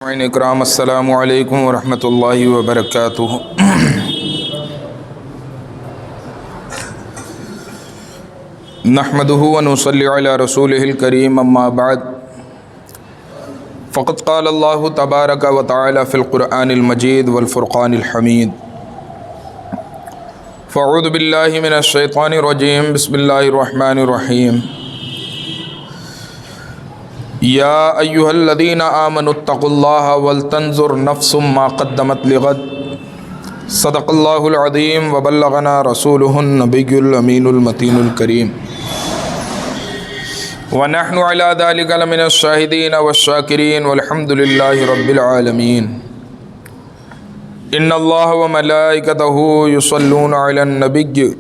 اکرام السلام علیکم ورحمۃ اللہ وبرکاتہ۔ نحمدہ ونصلی علی رسولہ الکریم، اما بعد فقد قال اللہ تبارک و تعالی فی القرآن المجید والفرقان الحمید۔ فاعوذ باللہ من الشیطان الرجیم، بسم اللہ الرحمن الرحیم۔ یا ایہا الذین آمنوا اتقوا اللہ ولتنظر نفس ما قدمت لغد، صدق اللہ العظیم وبلغنا رسولہ النبی الامین المتین الکریم، ونحن علی ذلک لمن الشاہدین والشاکرین والحمد للہ رب العالمین۔ ان اللہ وملائکتہ یصلون علی النبی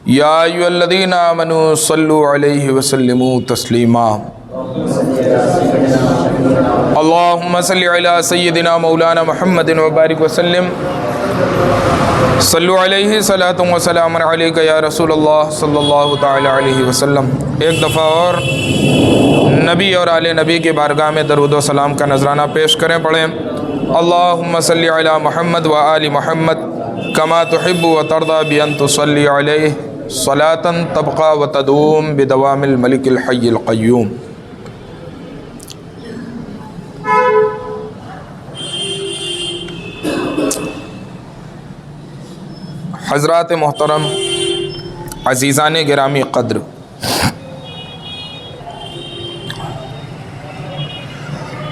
یا ایھا الذین آمنوا صلوا علیہ وسلموا تسلیما۔ اللہم صل علی سیدنا مولانا محمد وبارک وسلم۔ صلوا علیہ صلاۃ و سلام علیک یا رسول اللہ صلی اللہ تعالی علیہ وسلم۔ ایک دفعہ اور نبی اور آل نبی کی بارگاہ میں درود و سلام کا نذرانہ پیش کریں، پڑھیں اللہم صل علی محمد و آل محمد کما تحب و ترضی بان تصلی علیہ صلاۃ تبقى وتدوم بدوام الملک الحی القیوم۔ حضرات محترم، عزیزان گرامی قدر،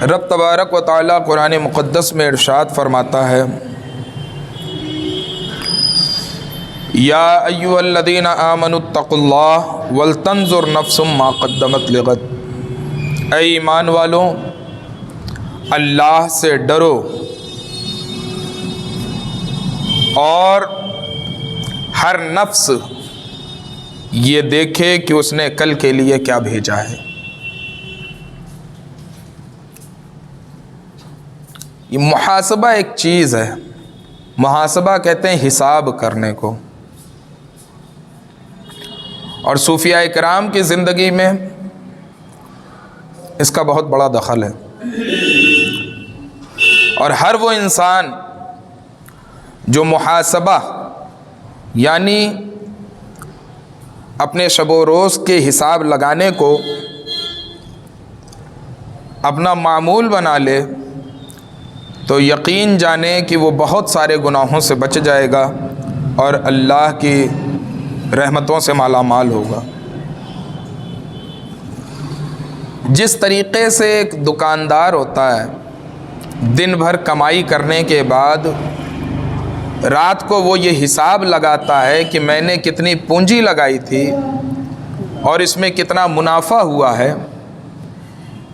رب تبارک و تعالی قرآن مقدس میں ارشاد فرماتا ہے، یا ایھا الذین آمنوا اتقوا اللہ ولتنظر نفس ما قدمت لغد۔ اے ایمان والو، اللہ سے ڈرو اور ہر نفس یہ دیکھے کہ اس نے کل کے لیے کیا بھیجا ہے۔ یہ محاسبہ ایک چیز ہے، محاسبہ کہتے ہیں حساب کرنے کو، اور صوفیاء کرام کی زندگی میں اس کا بہت بڑا دخل ہے، اور ہر وہ انسان جو محاسبہ یعنی اپنے شب و روز کے حساب لگانے کو اپنا معمول بنا لے تو یقین جانے کہ وہ بہت سارے گناہوں سے بچ جائے گا اور اللہ کی رحمتوں سے مالا مال ہوگا۔ جس طریقے سے ایک دکاندار ہوتا ہے، دن بھر کمائی کرنے کے بعد رات کو وہ یہ حساب لگاتا ہے کہ میں نے کتنی پونجی لگائی تھی اور اس میں کتنا منافع ہوا ہے،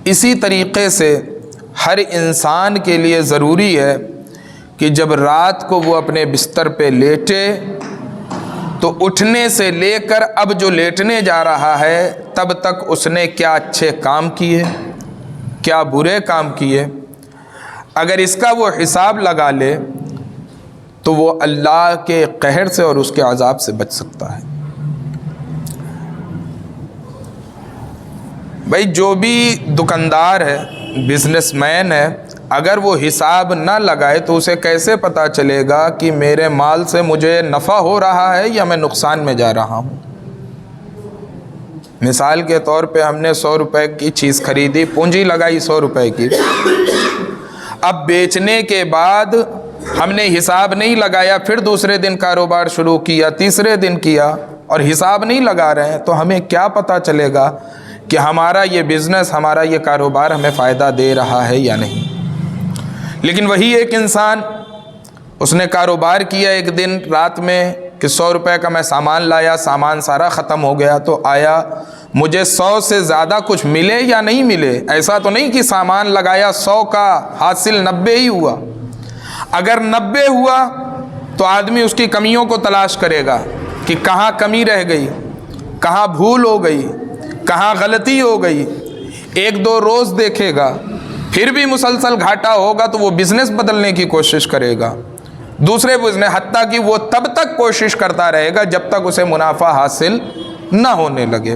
اسی طریقے سے ہر انسان کے لیے ضروری ہے کہ جب رات کو وہ اپنے بستر پہ لیٹے تو اٹھنے سے لے کر اب جو لیٹنے جا رہا ہے تب تک اس نے کیا اچھے کام کیے، کیا برے کام کیے، اگر اس کا وہ حساب لگا لے تو وہ اللہ کے قہر سے اور اس کے عذاب سے بچ سکتا ہے۔ بھائی جو بھی دکاندار ہے، بزنس مین ہے، اگر وہ حساب نہ لگائے تو اسے کیسے پتہ چلے گا کہ میرے مال سے مجھے نفع ہو رہا ہے یا میں نقصان میں جا رہا ہوں۔ مثال کے طور پہ ہم نے 100 روپے کی چیز خریدی، پونجی لگائی 100 روپے کی، اب بیچنے کے بعد ہم نے حساب نہیں لگایا، پھر دوسرے دن کاروبار شروع کیا، تیسرے دن کیا اور حساب نہیں لگا رہے ہیں، تو ہمیں کیا پتہ چلے گا کہ ہمارا یہ بزنس، ہمارا یہ کاروبار ہمیں فائدہ دے رہا ہے یا نہیں۔ لیکن وہی ایک انسان، اس نے کاروبار کیا ایک دن رات میں کہ 100 روپے کا میں سامان لایا، سامان سارا ختم ہو گیا، تو آیا مجھے 100 سے زیادہ کچھ ملے یا نہیں ملے؟ ایسا تو نہیں کہ سامان لگایا 100 کا حاصل 90 ہی ہوا۔ اگر 90 ہوا تو آدمی اس کی کمیوں کو تلاش کرے گا کہ کہاں کمی رہ گئی، کہاں بھول ہو گئی، کہاں غلطی ہو گئی، ایک دو روز دیکھے گا، پھر بھی مسلسل گھاٹا ہوگا تو وہ بزنس بدلنے کی کوشش کرے گا، دوسرے بزنس، حتیٰ کہ وہ تب تک کوشش کرتا رہے گا جب تک اسے منافع حاصل نہ ہونے لگے۔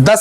10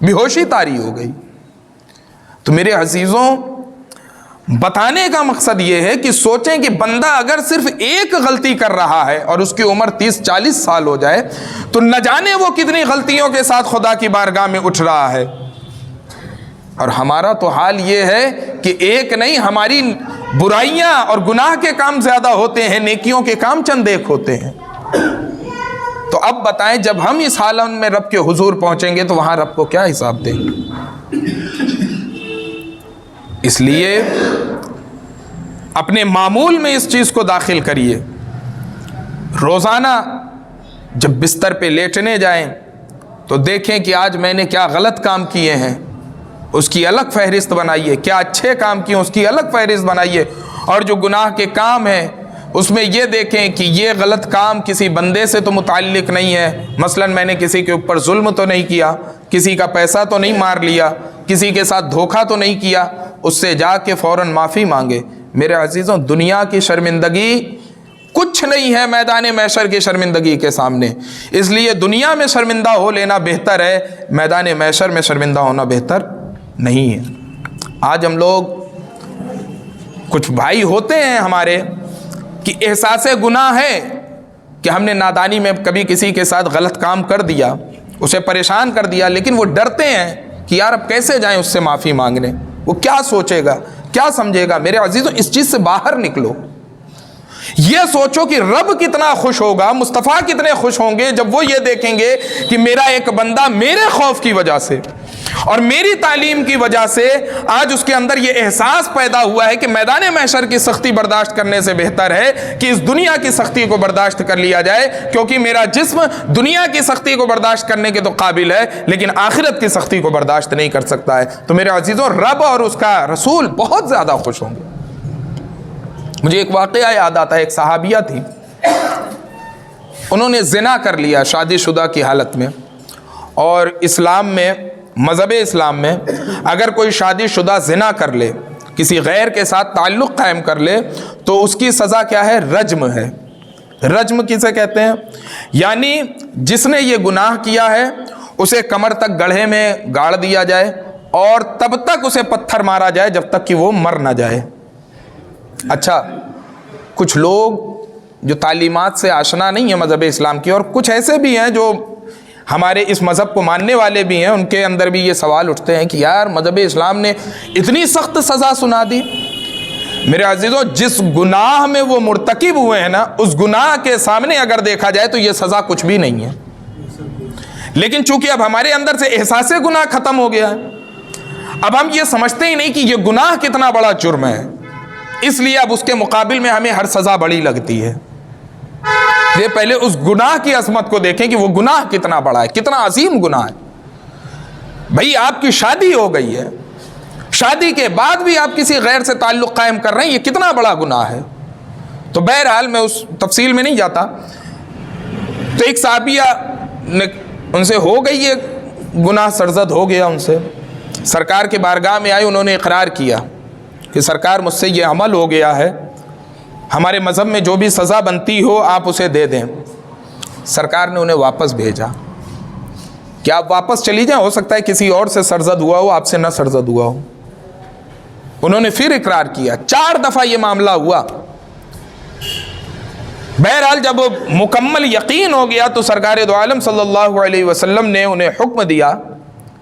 بے ہوشی طاری ہو گئی۔ تو میرے عزیزوں، بتانے کا مقصد یہ ہے کہ سوچیں کہ بندہ اگر صرف ایک غلطی کر رہا ہے اور اس کی عمر 30-40 سال ہو جائے تو نہ جانے وہ کتنی غلطیوں کے ساتھ خدا کی بارگاہ میں اٹھ رہا ہے۔ اور ہمارا تو حال یہ ہے کہ ایک نہیں، ہماری برائیاں اور گناہ کے کام زیادہ ہوتے ہیں، نیکیوں کے کام چند ایک ہوتے ہیں۔ تو اب بتائیں، جب ہم اس حالت میں رب کے حضور پہنچیں گے تو وہاں رب کو کیا حساب دیں گے؟ اس لیے اپنے معمول میں اس چیز کو داخل کریے۔ روزانہ جب بستر پہ لیٹنے جائیں تو دیکھیں کہ آج میں نے کیا غلط کام کیے ہیں، اس کی الگ فہرست بنائیے۔ کیا اچھے کام کیے اس کی الگ فہرست بنائیے، اور جو گناہ کے کام ہیں اس میں یہ دیکھیں کہ یہ غلط کام کسی بندے سے تو متعلق نہیں ہے۔ مثلا میں نے کسی کے اوپر ظلم تو نہیں کیا، کسی کا پیسہ تو نہیں مار لیا، کسی کے ساتھ دھوکہ تو نہیں کیا، اس سے جا کے فوراً معافی مانگے۔ میرے عزیزوں، دنیا کی شرمندگی کچھ نہیں ہے میدان محشر کی شرمندگی کے سامنے۔ اس لیے دنیا میں شرمندہ ہو لینا بہتر ہے، میدان محشر میں شرمندہ ہونا بہتر نہیں ہے۔ آج ہم لوگ، کچھ بھائی ہوتے ہیں ہمارے کہ احساس گناہ ہے کہ ہم نے نادانی میں کبھی کسی کے ساتھ غلط کام کر دیا، اسے پریشان کر دیا، لیکن وہ ڈرتے ہیں کہ یار اب کیسے جائیں اس سے معافی مانگنے، وہ کیا سوچے گا، کیا سمجھے گا۔ میرے عزیزوں، اس چیز سے باہر نکلو۔ یہ سوچو کہ رب کتنا خوش ہوگا، مصطفیٰ کتنے خوش ہوں گے جب وہ یہ دیکھیں گے کہ میرا ایک بندہ میرے خوف کی وجہ سے اور میری تعلیم کی وجہ سے آج اس کے اندر یہ احساس پیدا ہوا ہے کہ میدان محشر کی سختی برداشت کرنے سے بہتر ہے کہ اس دنیا کی سختی کو برداشت کر لیا جائے، کیونکہ میرا جسم دنیا کی سختی کو برداشت کرنے کے تو قابل ہے لیکن آخرت کی سختی کو برداشت نہیں کر سکتا ہے۔ تو میرے عزیزوں، رب اور اس کا رسول بہت زیادہ خوش ہوں گے۔ مجھے ایک واقعہ یاد آتا ہے، ایک صحابیہ تھی، انہوں نے زنا کر لیا شادی شدہ کی حالت میں۔ اور اسلام میں، مذہب اسلام میں، اگر کوئی شادی شدہ زنا کر لے، کسی غیر کے ساتھ تعلق قائم کر لے، تو اس کی سزا کیا ہے؟ رجم ہے۔ رجم کسے کہتے ہیں؟ یعنی جس نے یہ گناہ کیا ہے اسے کمر تک گڑھے میں گاڑ دیا جائے اور تب تک اسے پتھر مارا جائے جب تک کہ وہ مر نہ جائے۔ اچھا، کچھ لوگ جو تعلیمات سے آشنا نہیں ہیں مذہب اسلام کی، اور کچھ ایسے بھی ہیں جو ہمارے اس مذہب کو ماننے والے بھی ہیں، ان کے اندر بھی یہ سوال اٹھتے ہیں کہ یار مذہب اسلام نے اتنی سخت سزا سنا دی۔ میرے عزیزوں، جس گناہ میں وہ مرتکب ہوئے ہیں نا، اس گناہ کے سامنے اگر دیکھا جائے تو یہ سزا کچھ بھی نہیں ہے، لیکن چونکہ اب ہمارے اندر سے احساس گناہ ختم ہو گیا ہے، اب ہم یہ سمجھتے ہی نہیں کہ یہ گناہ کتنا بڑا جرم ہے، اس لیے اب اس کے مقابل میں ہمیں ہر سزا بڑی لگتی ہے۔ یہ پہلے اس گناہ کی عظمت کو دیکھیں کہ وہ گناہ کتنا بڑا ہے، کتنا عظیم گناہ ہے۔ بھئی آپ کی شادی ہو گئی ہے، شادی کے بعد بھی آپ کسی غیر سے تعلق قائم کر رہے ہیں، یہ کتنا بڑا گناہ ہے۔ تو بہرحال میں اس تفصیل میں نہیں جاتا۔ تو ایک صحابیہ نے، ان سے ہو گئی یہ گناہ سرزد ہو گیا، ان سے سرکار کے بارگاہ میں آئے، انہوں نے اقرار کیا کہ سرکار مجھ سے یہ عمل ہو گیا ہے، ہمارے مذہب میں جو بھی سزا بنتی ہو آپ اسے دے دیں۔ سرکار نے انہیں واپس بھیجا کہ آپ واپس چلی جائیں، ہو سکتا ہے کسی اور سے سرزد ہوا ہو، آپ سے نہ سرزد ہوا ہو۔ انہوں نے پھر اقرار کیا، 4 دفعہ یہ معاملہ ہوا۔ بہرحال جب مکمل یقین ہو گیا تو سرکار دو عالم صلی اللہ علیہ وسلم نے انہیں حکم دیا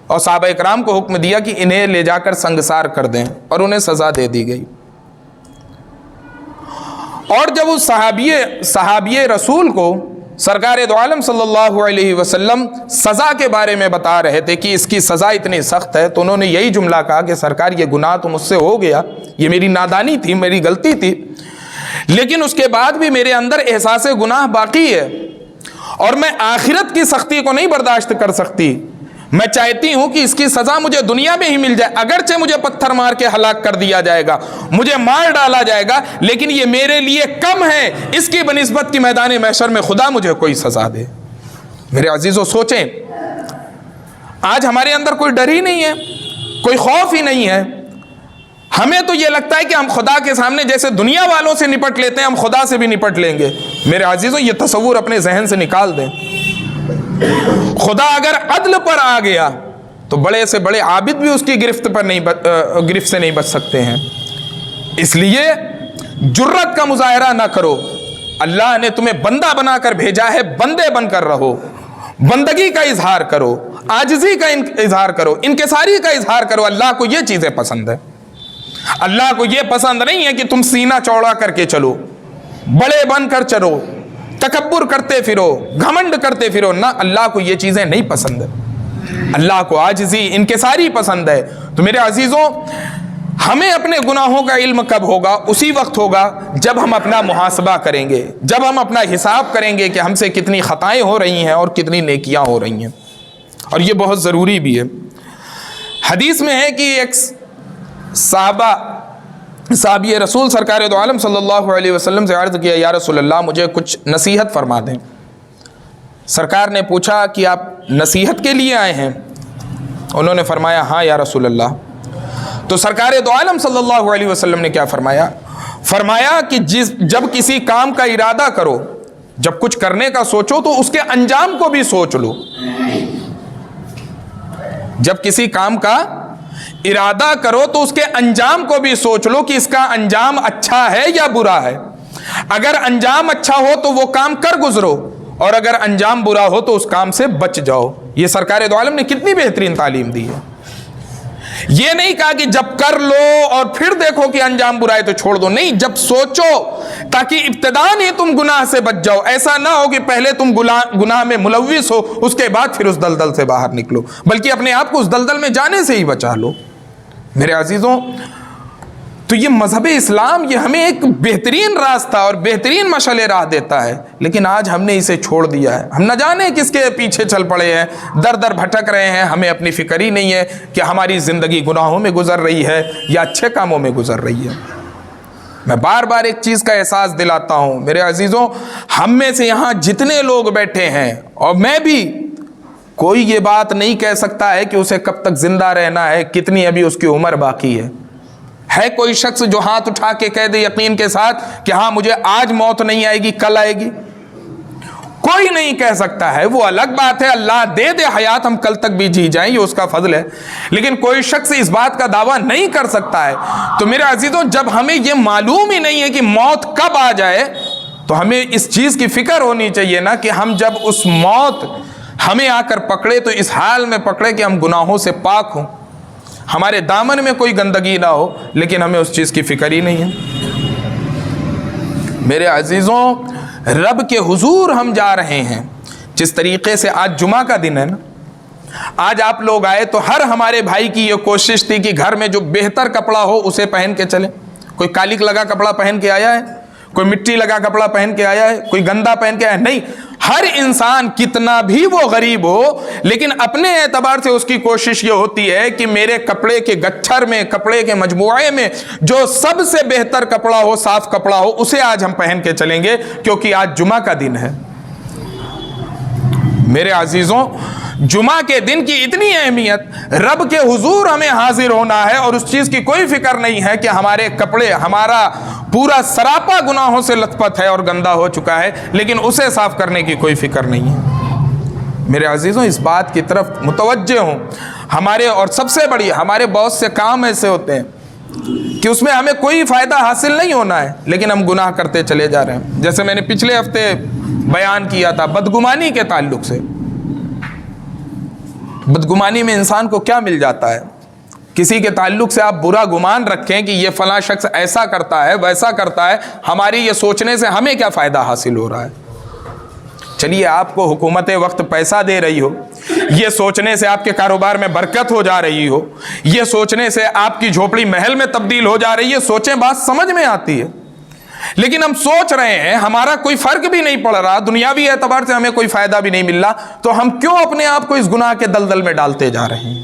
اور صحابہ اکرام کو حکم دیا کہ انہیں لے جا کر سنگسار کر دیں، اور انہیں سزا دے دی گئی۔ اور جب اس صحابی رسول کو سرکار دو عالم صلی اللہ علیہ وسلم سزا کے بارے میں بتا رہے تھے کہ اس کی سزا اتنی سخت ہے، تو انہوں نے یہی جملہ کہا کہ سرکار یہ گناہ تو مجھ سے ہو گیا، یہ میری نادانی تھی، میری غلطی تھی، لیکن اس کے بعد بھی میرے اندر احساس گناہ باقی ہے اور میں آخرت کی سختی کو نہیں برداشت کر سکتی۔ میں چاہتی ہوں کہ اس کی سزا مجھے دنیا میں ہی مل جائے، اگرچہ مجھے پتھر مار کے ہلاک کر دیا جائے گا، مجھے مار ڈالا جائے گا، لیکن یہ میرے لیے کم ہے اس کی بنسبت کی میدان محشر میں خدا مجھے کوئی سزا دے۔ میرے عزیزوں سوچیں، آج ہمارے اندر کوئی ڈر ہی نہیں ہے، کوئی خوف ہی نہیں ہے۔ ہمیں تو یہ لگتا ہے کہ ہم خدا کے سامنے جیسے دنیا والوں سے نپٹ لیتے ہیں، ہم خدا سے بھی نپٹ لیں گے۔ میرے عزیزوں، یہ تصور اپنے ذہن سے نکال دیں۔ خدا اگر عدل پر آ گیا تو بڑے سے بڑے عابد بھی اس کی گرفت سے نہیں بچ سکتے ہیں۔ اس لیے جرت کا مظاہرہ نہ کرو، اللہ نے تمہیں بندہ بنا کر بھیجا ہے، بندے بن کر رہو، بندگی کا اظہار کرو، عاجزی کا اظہار کرو، انکساری کا اظہار کرو۔ اللہ کو یہ چیزیں پسند ہے۔ اللہ کو یہ پسند نہیں ہے کہ تم سینہ چوڑا کر کے چلو، بڑے بن کر چلو، تکبر کرتے پھرو، گھمنڈ کرتے پھرو، نہ، اللہ کو یہ چیزیں نہیں پسند ہے۔ اللہ کو عاجزی، انکساری پسند ہے۔ تو میرے عزیزوں، ہمیں اپنے گناہوں کا علم کب ہوگا؟ اسی وقت ہوگا جب ہم اپنا محاسبہ کریں گے، جب ہم اپنا حساب کریں گے کہ ہم سے کتنی خطائیں ہو رہی ہیں اور کتنی نیکیاں ہو رہی ہیں، اور یہ بہت ضروری بھی ہے۔ حدیث میں ہے کہ ایک صحابی رسول سرکار دو عالم صلی اللہ علیہ وسلم سے عرض کیا، یا رسول اللہ مجھے کچھ نصیحت فرما دیں۔ سرکار نے پوچھا کہ آپ نصیحت کے لیے آئے ہیں؟ انہوں نے فرمایا ہاں یا رسول اللہ۔ تو سرکار دو عالم صلی اللہ علیہ وسلم نے کیا فرمایا؟ فرمایا کہ جب کسی کام کا ارادہ کرو، جب کچھ کرنے کا سوچو تو اس کے انجام کو بھی سوچ لو۔ جب کسی کام کا ارادہ کرو تو اس کے انجام کو بھی سوچ لو کہ اس کا انجام اچھا ہے یا برا ہے۔ اگر انجام اچھا ہو تو وہ کام کر گزرو، اور اگر انجام برا ہو تو اس کام سے بچ جاؤ۔ یہ سرکار دو عالم نے کتنی بہترین تعلیم دی ہے۔ یہ نہیں کہا کہ جب کر لو اور پھر دیکھو کہ انجام برا ہے تو چھوڑ دو، نہیں، جب سوچو تاکہ ابتداءً ہی تم گناہ سے بچ جاؤ۔ ایسا نہ ہو کہ پہلے تم گناہ میں ملوث ہو، اس کے بعد پھر اس دلدل سے باہر نکلو، بلکہ اپنے آپ کو اس دلدل میں جانے سے ہی بچا لو۔ میرے عزیزوں، تو یہ مذہب اسلام یہ ہمیں ایک بہترین راستہ اور بہترین مشعل راہ دیتا ہے، لیکن آج ہم نے اسے چھوڑ دیا ہے۔ ہم نہ جانے کس کے پیچھے چل پڑے ہیں، در در بھٹک رہے ہیں، ہمیں اپنی فکر ہی نہیں ہے کہ ہماری زندگی گناہوں میں گزر رہی ہے یا اچھے کاموں میں گزر رہی ہے۔ میں بار بار ایک چیز کا احساس دلاتا ہوں میرے عزیزوں، ہم میں سے یہاں جتنے لوگ بیٹھے ہیں اور میں بھی، کوئی یہ بات نہیں کہہ سکتا ہے کہ اسے کب تک زندہ رہنا ہے، کتنی ابھی اس کی عمر باقی ہے۔ ہے کوئی شخص جو ہاتھ اٹھا کے کہہ دے یقین کے ساتھ کہ ہاں مجھے آج موت نہیں آئے گی، کل آئے گی؟ کوئی نہیں کہہ سکتا ہے۔ وہ الگ بات ہے اللہ دے دے حیات، ہم کل تک بھی جی جائیں، یہ اس کا فضل ہے، لیکن کوئی شخص اس بات کا دعویٰ نہیں کر سکتا ہے۔ تو میرے عزیزوں، جب ہمیں یہ معلوم ہی نہیں ہے کہ موت کب آ جائے، تو ہمیں اس چیز کی فکر ہونی چاہیے نا کہ ہم جب اس موت ہمیں آ کر پکڑے تو اس حال میں پکڑے کہ ہم گناہوں سے پاک ہوں، ہمارے دامن میں کوئی گندگی نہ ہو، لیکن ہمیں اس چیز کی فکر ہی نہیں ہے۔ میرے عزیزوں، رب کے حضور ہم جا رہے ہیں، جس طریقے سے آج جمعہ کا دن ہے نا، آج آپ لوگ آئے تو ہر ہمارے بھائی کی یہ کوشش تھی کہ گھر میں جو بہتر کپڑا ہو اسے پہن کے چلیں۔ کوئی کالک لگا کپڑا پہن کے آیا ہے؟ کوئی مٹی لگا کپڑا پہن کے آیا ہے؟ کوئی گندا پہن کے آیا ہے؟ نہیں، ہر انسان کتنا بھی وہ غریب ہو، لیکن اپنے اعتبار سے اس کی کوشش یہ ہوتی ہے کہ میرے کپڑے کے گچھر میں، کپڑے کے مجموعے میں جو سب سے بہتر کپڑا ہو، صاف کپڑا ہو، اسے آج ہم پہن کے چلیں گے، کیونکہ آج جمعہ کا دن ہے۔ میرے عزیزوں، جمعہ کے دن کی اتنی اہمیت، رب کے حضور ہمیں حاضر ہونا ہے اور اس چیز کی کوئی فکر نہیں ہے کہ ہمارے کپڑے، ہمارا پورا سراپا گناہوں سے لت پت ہے اور گندا ہو چکا ہے، لیکن اسے صاف کرنے کی کوئی فکر نہیں ہے۔ میرے عزیزوں، اس بات کی طرف متوجہ ہوں، ہمارے اور سب سے بڑی، ہمارے بہت سے کام ایسے ہوتے ہیں کہ اس میں ہمیں کوئی فائدہ حاصل نہیں ہونا ہے، لیکن ہم گناہ کرتے چلے جا رہے ہیں۔ جیسے میں نے پچھلے ہفتے بیان کیا تھا بدگمانی کے تعلق سے۔ بدگمانی میں انسان کو کیا مل جاتا ہے؟ کسی کے تعلق سے آپ برا گمان رکھیں کہ یہ فلاں شخص ایسا کرتا ہے، ویسا کرتا ہے، ہماری یہ سوچنے سے ہمیں کیا فائدہ حاصل ہو رہا ہے؟ چلیے، آپ کو حکومت وقت پیسہ دے رہی ہو، یہ سوچنے سے آپ کے کاروبار میں برکت ہو جا رہی ہو، یہ سوچنے سے آپ کی جھوپڑی محل میں تبدیل ہو جا رہی ہے، سوچیں، بات سمجھ میں آتی ہے، لیکن ہم سوچ رہے ہیں ہمارا کوئی فرق بھی نہیں پڑ رہا، دنیاوی اعتبار سے ہمیں کوئی فائدہ بھی نہیں مل رہا، تو ہم کیوں اپنے آپ کو اس گناہ کے دلدل میں ڈالتے جا رہے ہیں؟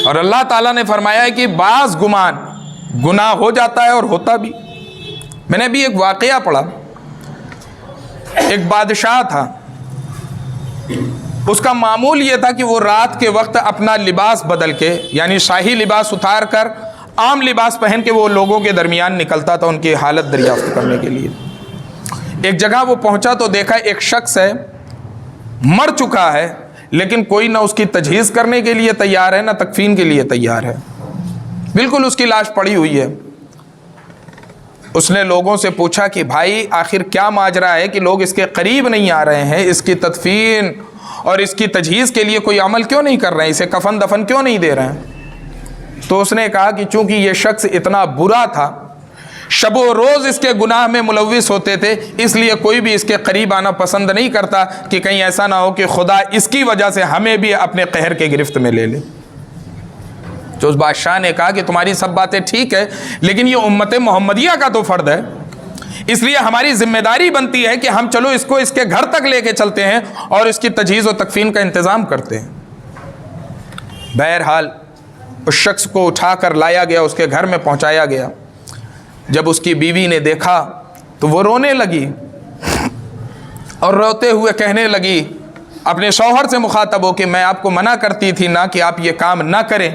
اور اللہ تعالیٰ نے فرمایا ہے کہ بعض گمان گناہ ہو جاتا ہے اور ہوتا بھی۔ میں نے بھی ایک واقعہ پڑھا، ایک بادشاہ تھا، اس کا معمول یہ تھا کہ وہ رات کے وقت اپنا لباس بدل کے، یعنی شاہی لباس اتار کر عام لباس پہن کے وہ لوگوں کے درمیان نکلتا تھا ان کی حالت دریافت کرنے کے لیے۔ ایک جگہ وہ پہنچا تو دیکھا ایک شخص ہے، مر چکا ہے، لیکن کوئی نہ اس کی تجہیز کرنے کے لیے تیار ہے نہ تکفین کے لیے تیار ہے، بالکل اس کی لاش پڑی ہوئی ہے۔ اس نے لوگوں سے پوچھا کہ بھائی آخر کیا ماجرا ہے کہ لوگ اس کے قریب نہیں آ رہے ہیں، اس کی تدفین اور اس کی تجہیز کے لیے کوئی عمل کیوں نہیں کر رہے ہیں، اسے کفن دفن کیوں نہیں دے رہے ہیں؟ تو اس نے کہا کہ چونکہ یہ شخص اتنا برا تھا، شب و روز اس کے گناہ میں ملوث ہوتے تھے، اس لیے کوئی بھی اس کے قریب آنا پسند نہیں کرتا کہ کہیں ایسا نہ ہو کہ خدا اس کی وجہ سے ہمیں بھی اپنے قہر کے گرفت میں لے لے۔ جو اس بادشاہ نے کہا کہ تمہاری سب باتیں ٹھیک ہے، لیکن یہ امت محمدیہ کا تو فرد ہے، اس لیے ہماری ذمہ داری بنتی ہے کہ ہم چلو اس کو اس کے گھر تک لے کے چلتے ہیں اور اس کی تجہیز و تکفین کا انتظام کرتے ہیں۔ بہرحال اس شخص کو اٹھا کر لایا گیا، اس کے گھر میں پہنچایا گیا۔ جب اس کی بیوی نے دیکھا تو وہ رونے لگی اور روتے ہوئے کہنے لگی اپنے شوہر سے مخاطب ہو کہ میں آپ کو منع کرتی تھی نا کہ آپ یہ کام نہ کریں،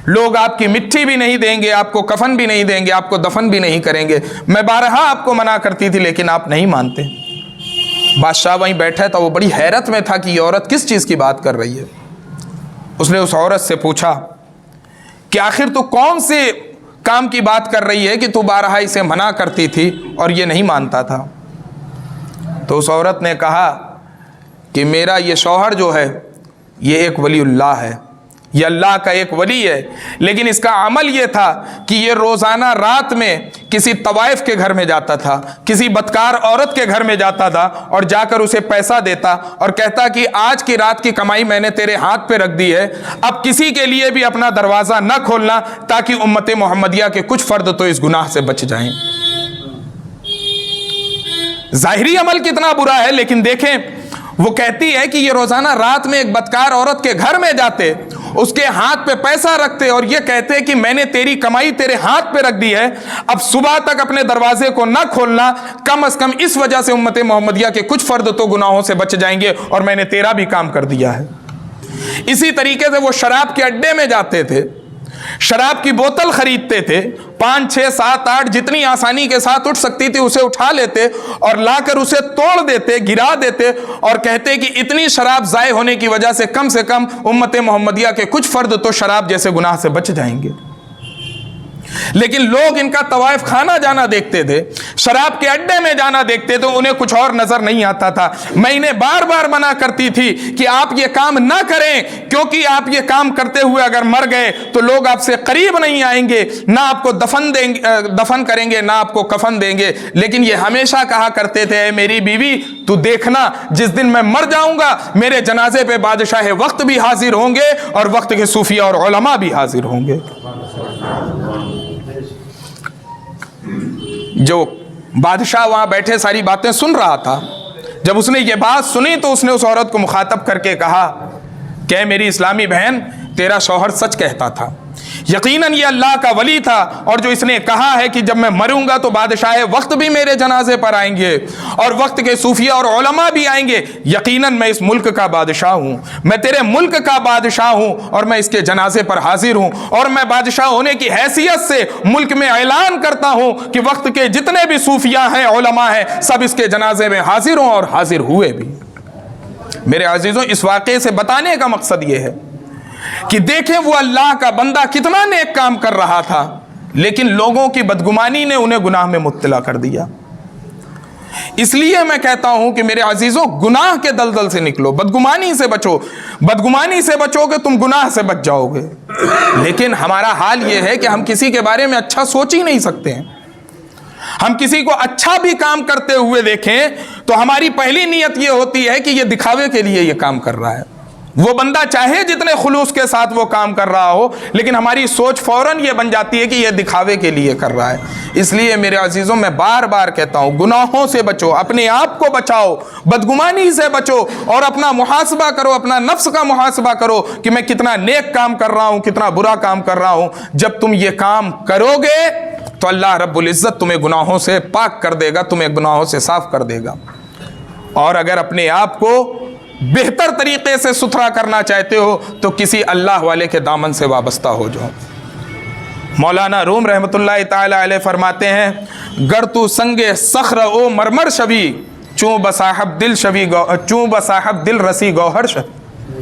لوگ آپ کی مٹی بھی نہیں دیں گے، آپ کو کفن بھی نہیں دیں گے، آپ کو دفن بھی نہیں کریں گے، میں بارہا آپ کو منع کرتی تھی لیکن آپ نہیں مانتے۔ بادشاہ وہیں بیٹھا تھا، وہ بڑی حیرت میں تھا کہ یہ عورت کس چیز کی بات کر رہی ہے۔ اس نے اس عورت سے پوچھا کہ آخر تو کون سے کام کی بات کر رہی ہے کہ تو بارہا اسے منع کرتی تھی اور یہ نہیں مانتا تھا؟ تو اس عورت نے کہا کہ میرا یہ شوہر جو ہے یہ ایک ولی اللہ ہے، یہ اللہ کا ایک ولی ہے، لیکن اس کا عمل یہ تھا کہ یہ روزانہ رات میں کسی طوائف کے گھر میں جاتا تھا، کسی بدکار عورت کے گھر میں جاتا تھا اور جا کر اسے پیسہ دیتا اور کہتا کہ آج کی رات کی کمائی میں نے تیرے ہاتھ پہ رکھ دی ہے، اب کسی کے لیے بھی اپنا دروازہ نہ کھولنا تاکہ امت محمدیہ کے کچھ فرد تو اس گناہ سے بچ جائیں۔ ظاہری عمل کتنا برا ہے، لیکن دیکھیں وہ کہتی ہے کہ یہ روزانہ رات میں ایک بدکار عورت کے گھر میں جاتے، اس کے ہاتھ پہ پیسہ رکھتے اور یہ کہتے کہ میں نے تیری کمائی تیرے ہاتھ پہ رکھ دی ہے، اب صبح تک اپنے دروازے کو نہ کھولنا، کم از کم اس وجہ سے امت محمدیہ کے کچھ فرد تو گناہوں سے بچ جائیں گے اور میں نے تیرا بھی کام کر دیا ہے۔ اسی طریقے سے وہ شراب کے اڈے میں جاتے تھے، شراب کی بوتل خریدتے تھے، 5 6 7 8 جتنی آسانی کے ساتھ اٹھ سکتی تھی اسے اٹھا لیتے اور لا کر اسے توڑ دیتے، گرا دیتے اور کہتے کہ اتنی شراب ضائع ہونے کی وجہ سے کم امت محمدیہ کے کچھ فرد تو شراب جیسے گناہ سے بچ جائیں گے۔ لیکن لوگ ان کا طوائف خانہ جانا دیکھتے تھے، شراب کے اڈے میں جانا دیکھتے تھے، انہیں کچھ اور نظر نہیں آتا تھا۔ میں انہیں بار بار منع کرتی تھی کہ آپ یہ کام نہ کریں، کیونکہ آپ یہ کام کرتے ہوئے اگر مر گئے تو لوگ آپ سے قریب نہیں آئیں گے، نہ آپ کو دفن کریں گے، نہ آپ کو کفن دیں گے۔ لیکن یہ ہمیشہ کہا کرتے تھے اے میری بیوی تو دیکھنا جس دن میں مر جاؤں گا میرے جنازے پہ بادشاہ وقت بھی حاضر ہوں گے اور وقت کے صوفیہ اور علماء بھی حاضر ہوں گے۔ جو بادشاہ وہاں بیٹھے ساری باتیں سن رہا تھا، جب اس نے یہ بات سنی تو اس نے اس عورت کو مخاطب کر کے کہا کہ میری اسلامی بہن تیرا شوہر سچ کہتا تھا، یقیناً یہ اللہ کا ولی تھا، اور جو اس نے کہا ہے کہ جب میں مروں گا تو بادشاہ وقت بھی میرے جنازے پر آئیں گے اور وقت کے صوفیہ اور علماء بھی آئیں گے، یقیناً میں اس ملک کا بادشاہ ہوں، میں تیرے ملک کا بادشاہ ہوں اور میں اس کے جنازے پر حاضر ہوں، اور میں بادشاہ ہونے کی حیثیت سے ملک میں اعلان کرتا ہوں کہ وقت کے جتنے بھی صوفیہ ہیں، علماء ہیں، سب اس کے جنازے میں حاضر ہوں اور حاضر ہوئے بھی۔ میرے عزیزوں، اس واقعے سے بتانے کا مقصد یہ ہے کہ دیکھیں وہ اللہ کا بندہ کتنا نیک کام کر رہا تھا، لیکن لوگوں کی بدگمانی نے انہیں گناہ میں مبتلا کر دیا۔ اس لیے میں کہتا ہوں کہ میرے عزیزوں گناہ کے دلدل سے نکلو، بدگمانی سے بچو، بدگمانی سے بچو گے تم گناہ سے بچ جاؤ گے۔ لیکن ہمارا حال یہ ہے کہ ہم کسی کے بارے میں اچھا سوچ ہی نہیں سکتے ہیں۔ ہم کسی کو اچھا بھی کام کرتے ہوئے دیکھیں تو ہماری پہلی نیت یہ ہوتی ہے کہ یہ دکھاوے کے لیے یہ کام کر رہا ہے، وہ بندہ چاہے جتنے خلوص کے ساتھ وہ کام کر رہا ہو، لیکن ہماری سوچ فوراً یہ بن جاتی ہے کہ یہ دکھاوے کے لیے کر رہا ہے۔ اس لیے میرے عزیزوں میں بار بار کہتا ہوں گناہوں سے بچو، اپنے آپ کو بچاؤ، بدگمانی سے بچو اور اپنا محاسبہ کرو، اپنا نفس کا محاسبہ کرو کہ میں کتنا نیک کام کر رہا ہوں، کتنا برا کام کر رہا ہوں۔ جب تم یہ کام کرو گے تو اللہ رب العزت تمہیں گناہوں سے پاک کر دے گا، تمہیں گناہوں سے صاف کر دے گا۔ اور اگر اپنے آپ کو بہتر طریقے سے ستھرا کرنا چاہتے ہو تو کسی اللہ والے کے دامن سے وابستہ ہو جاؤ۔ مولانا روم رحمۃ اللہ تعالی علیہ فرماتے ہیں گر تو سنگ صخر او مرمر شوی چوں بصاحب دل شوی چوں بصاحب دل رسی گوہر شوی۔